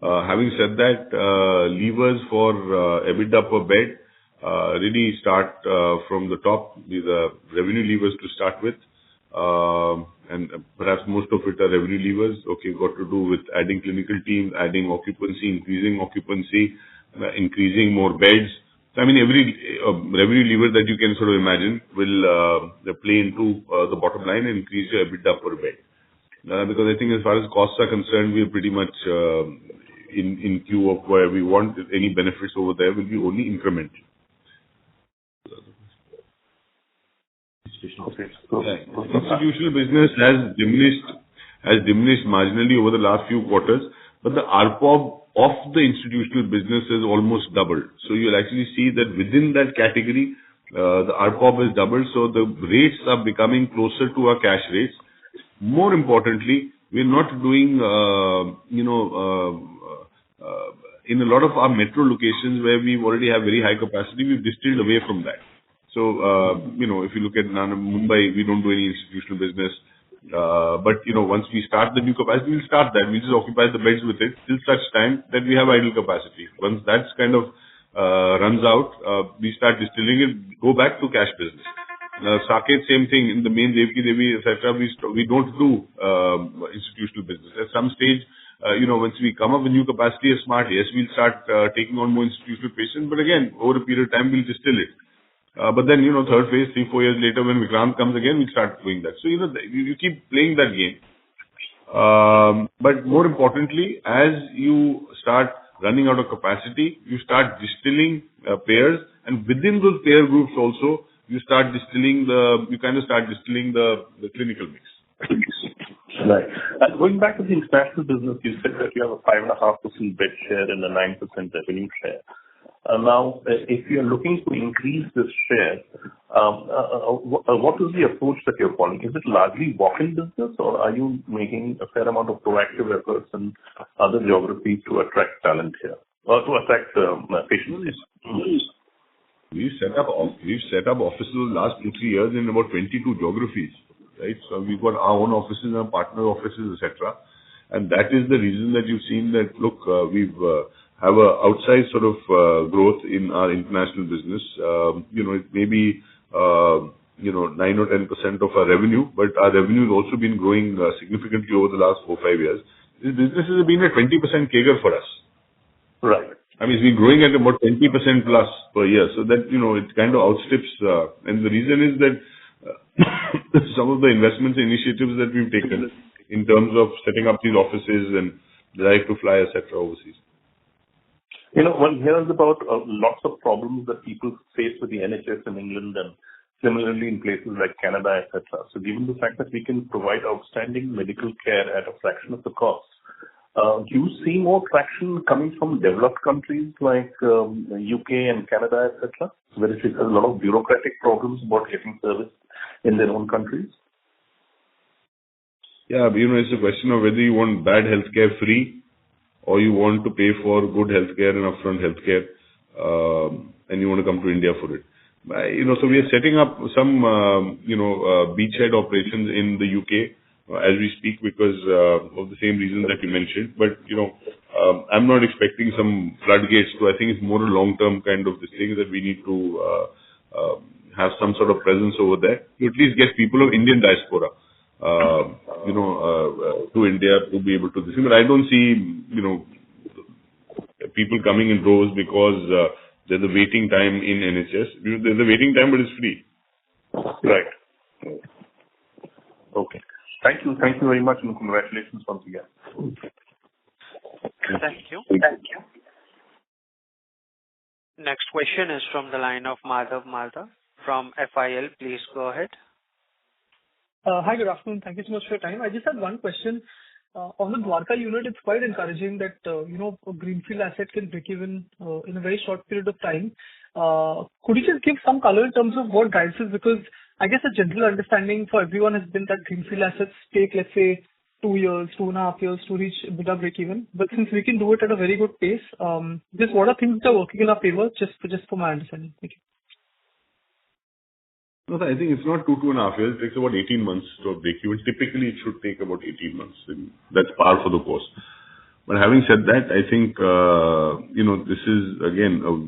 Having said that, levers for EBITDA per bed really start from the top. These are revenue levers to start with. And perhaps most of it are revenue levers. Okay, got to do with adding clinical teams, adding occupancy, increasing more beds. So, every revenue lever that you can sort of imagine will play into the bottom line and increase your EBITDA per bed. Because I think as far as costs are concerned, we are pretty much in queue of where we want. Any benefits over there will be only incremental. Okay. Institutional business has diminished marginally over the last few quarters, but the ARPOB of the institutional business has almost doubled. So you'll actually see that within that category, the ARPOB has doubled, so the rates are becoming closer to our cash rates. More importantly, we're not doing, in a lot of our metro locations where we already have very high capacity, we've distilled away from that. So, if you look at Mumbai, we don't do any institutional business. But, once we start the new capacity, we'll start that. We just occupy the beds with it till such time that we have idle capacity. Once that's kind of runs out, we start distilling it, go back to cash business. Saket, same thing. In the main Devki Devi, etc., we don't do institutional business. At some stage, once we come up with new capacity as smart, yes, we'll start taking on more institutional patients. But again, over a period of time, we'll distill it. But then, third phase, 3-4 years later, when Vikrant comes again, we'll start doing that. So, you keep playing that game. But more importantly, as you start running out of capacity, you start distilling payers, and within those payer groups also, you kind of start distilling the clinical mix. Right. And going back to the international business, you said that you have a 5.5% bed share and a 9% revenue share. Now, if you're looking to increase this share, what is the approach that you're following? Is it largely walk-in business, or are you making a fair amount of proactive efforts in other geographies to attract talent here, or to attract patients? We've set up offices the last 2-3 years in about 22 geographies. right? So we've got our own offices, our partner offices, etc. And that is the reason that you've seen that, look, we've have a outsized sort of growth in our international business. It may be 9 or 10% of our revenue, but our revenue has also been growing significantly over the last 4-5 years. This business has been a 20% CAGR for us. Right. I mean, it's been growing at about 20% plus per year. So that, it kind of outstrips, and the reason is that some of the investments and initiatives that we've taken in terms of setting up these offices and drive to fly, etc. overseas. One hears about lots of problems that people face with the NHS in England and similarly in places like Canada, etc. So given the fact that we can provide outstanding medical care at a fraction of the cost, do you see more traction coming from developed countries like UK and Canada, etc., where it has a lot of bureaucratic problems about getting service in their own countries? Yeah, it's a question of whether you want bad healthcare free or you want to pay for good healthcare and upfront healthcare, and you want to come to India for it. So we are setting up some, beachhead operations in the UK as we speak because of the same reasons that you mentioned. But, I'm not expecting some floodgates. So I think it's more a long-term kind of this thing that we need to have some sort of presence over there to at least get people of Indian diaspora to India to be able to this. But I don't see, people coming in droves because there's a waiting time in NHS. There's a waiting time, but it's free. Right. Okay. Thank you. Thank you very much, and congratulations once again. Thank you. Next question is from the line of Madhav Malda from FIL. Please go ahead. Hi, good afternoon. Thank you so much for your time. I just had one question. On the Dwarka unit, it's quite encouraging that, a greenfield asset can break even in a very short period of time. Could you just give some color in terms of what drives this? Because I guess a general understanding for everyone has been that greenfield assets take, let's say, 2 years, 2.5 years to reach EBITDA break even. But since we can do it at a very good pace, just what are things that are working in our favor, just for my understanding? Thank you. No, I think it's not 2.5 years. It takes about 18 months to break even. Typically, it should take about 18 months. And that's par for the course. But having said that, I think, this is, again, a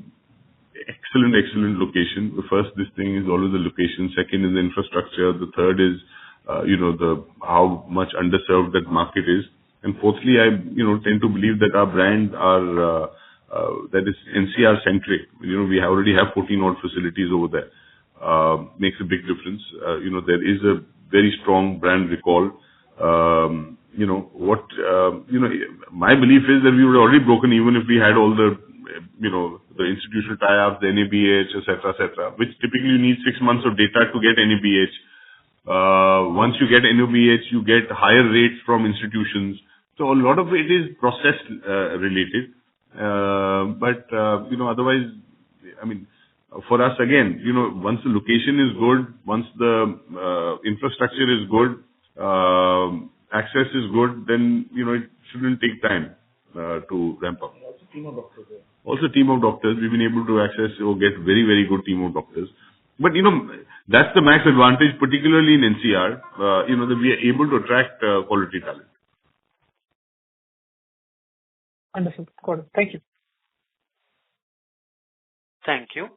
excellent location. The first, this thing is always the location. Second is the infrastructure. The third is, how much underserved that market is. And fourthly, I, tend to believe that our brand that is NCR centric. We already have 14 odd facilities over there. Makes a big difference. There is a very strong brand recall. My belief is that we would have already broken even if we had all the, the institutional tie-ups, the NABH, etc., which typically you need 6 months of data to get NABH. Once you get NABH, you get higher rates from institutions. So a lot of it is process related. But otherwise, I mean, for us, again, once the location is good, once the infrastructure is good, access is good, then, it shouldn't take time to ramp up. Also team of doctors. We've been able to access or get very, very good team of doctors. But, that's the Max advantage, particularly in NCR, that we are able to attract quality talent. Understood. Got it. Thank you. Thank you.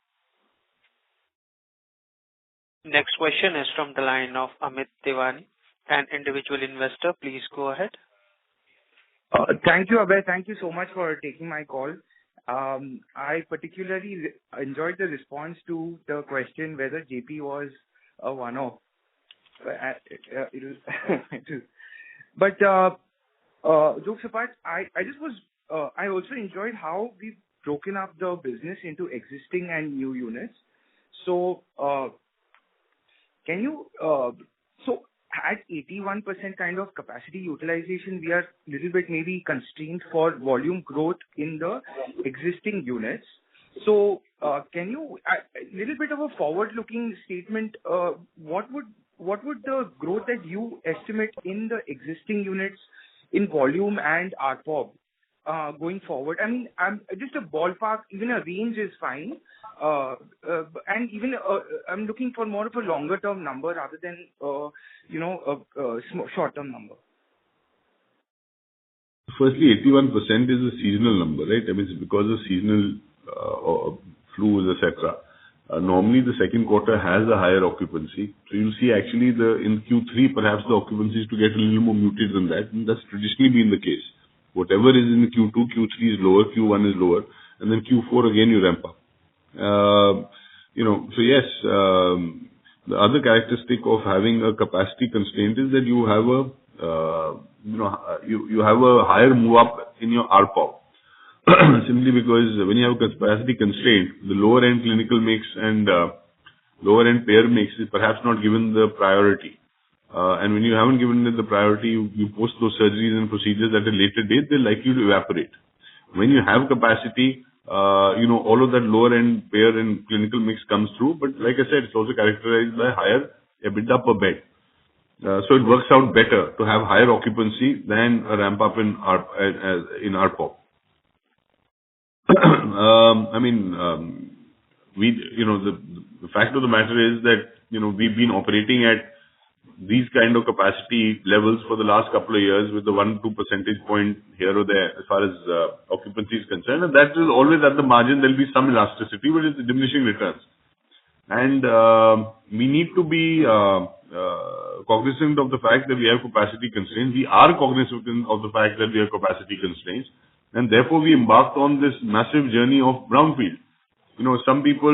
Next question is from the line of Amit Tiwani, an individual investor. Please go ahead. Thank you, Abhay. Thank you so much for taking my call. I particularly enjoyed the response to the question whether JP was a one-off. But jokes apart, I also enjoyed how we've broken up the business into existing and new units. So, can you, at 81% kind of capacity utilization, we are a little bit maybe constrained for volume growth in the existing units. So, can you, a little bit of a forward-looking statement, what would the growth that you estimate in the existing units in volume and ARPOB going forward? I mean, just a ballpark, even a range is fine. And even I'm looking for more of a longer term number rather than a short term number. Firstly, 81% is a seasonal number, right? I mean, it's because of seasonal flus, etc. Normally, the second quarter has a higher occupancy. So you'll see actually in Q3, perhaps the occupancy is to get a little more muted than that. And that's traditionally been the case. Whatever is in Q2, Q3 is lower, Q1 is lower, and then Q4 again you ramp up. So yes, the other characteristic of having a capacity constraint is that you have you have a higher move up in your ARPOB. Simply because when you have capacity constraint, the lower end clinical mix and lower end payer mix is perhaps not given the priority. And when you haven't given it the priority, you post those surgeries and procedures at a later date, they're likely to evaporate. When you have capacity, all of that lower end payer and clinical mix comes through. But like I said, it's also characterized by higher EBITDA per bed. So it works out better to have higher occupancy than a ramp up in ARPOB. The fact of the matter is that, we've been operating at these kind of capacity levels for the last couple of years with the 1-2 percentage point here or there as far as occupancy is concerned. And that is always at the margin, there'll be some elasticity, but it's diminishing returns. And we need to be cognizant of the fact that we have capacity constraints. We are cognizant of the fact that we have capacity constraints. And therefore, we embarked on this massive journey of brownfield. Some people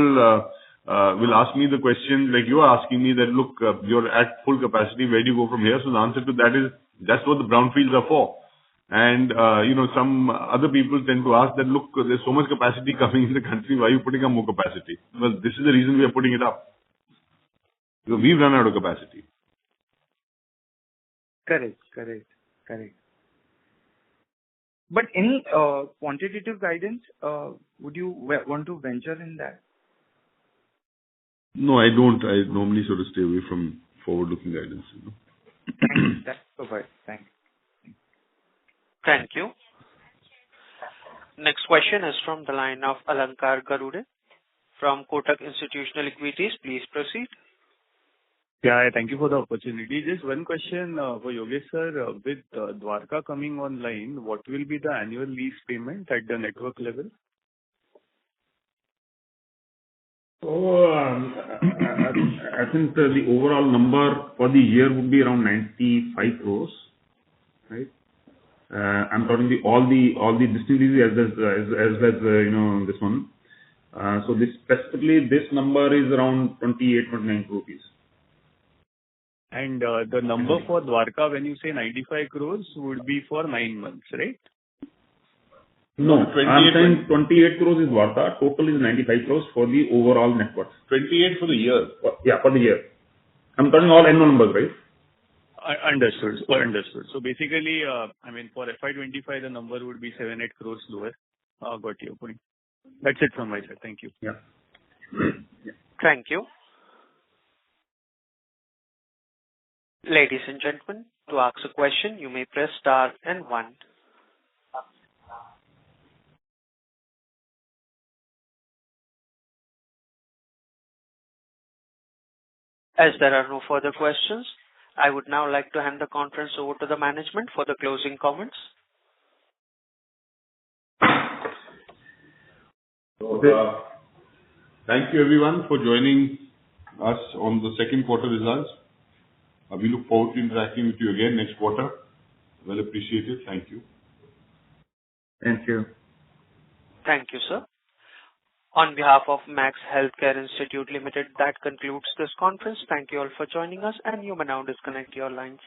will ask me the question like you are asking me that, look, you're at full capacity, where do you go from here? So the answer to that is, that's what the brownfields are for. And, some other people tend to ask that, look, there's so much capacity coming in the country, why are you putting up more capacity? Well, this is the reason we are putting it up. Because we've run out of capacity. Correct. But any quantitative guidance, would you want to venture in that? No, I don't. I normally sort of stay away from forward-looking guidance. That's perfect. Thanks. Thank you. Next question is from the line of Alankar Garude from Kotak Institutional Equities. Please proceed. Yeah, thank you for the opportunity. Just one question for Yogesh sir. With Dwarka coming online, what will be the annual lease payment at the network level? So, I think the overall number for the year would be around 95 crores, right? I'm talking all the distinct leases as this one. So specifically this number is around 28.9 crore rupees. And the number for Dwarka, when you say 95 crores, would be for 9 months, right? No, I'm saying 28 crores is Dwarka. Total is 95 crores for the overall network. 28 for the year? Yeah, for the year. I'm talking all annual numbers, right? Understood. So basically, for FY25, the number would be 7-8 crores lower. Got your point. That's it from my side. Thank you. Yeah. Thank you. Ladies and gentlemen, to ask a question, you may press star and 1. As there are no further questions, I would now like to hand the conference over to the management for the closing comments. Thank you everyone for joining us on the second quarter results. We look forward to interacting with you again next quarter. Well appreciated. Thank you. Thank you. Thank you, sir. On behalf of Max Healthcare Institute Limited, that concludes this conference. Thank you all for joining us, and you may now disconnect your lines.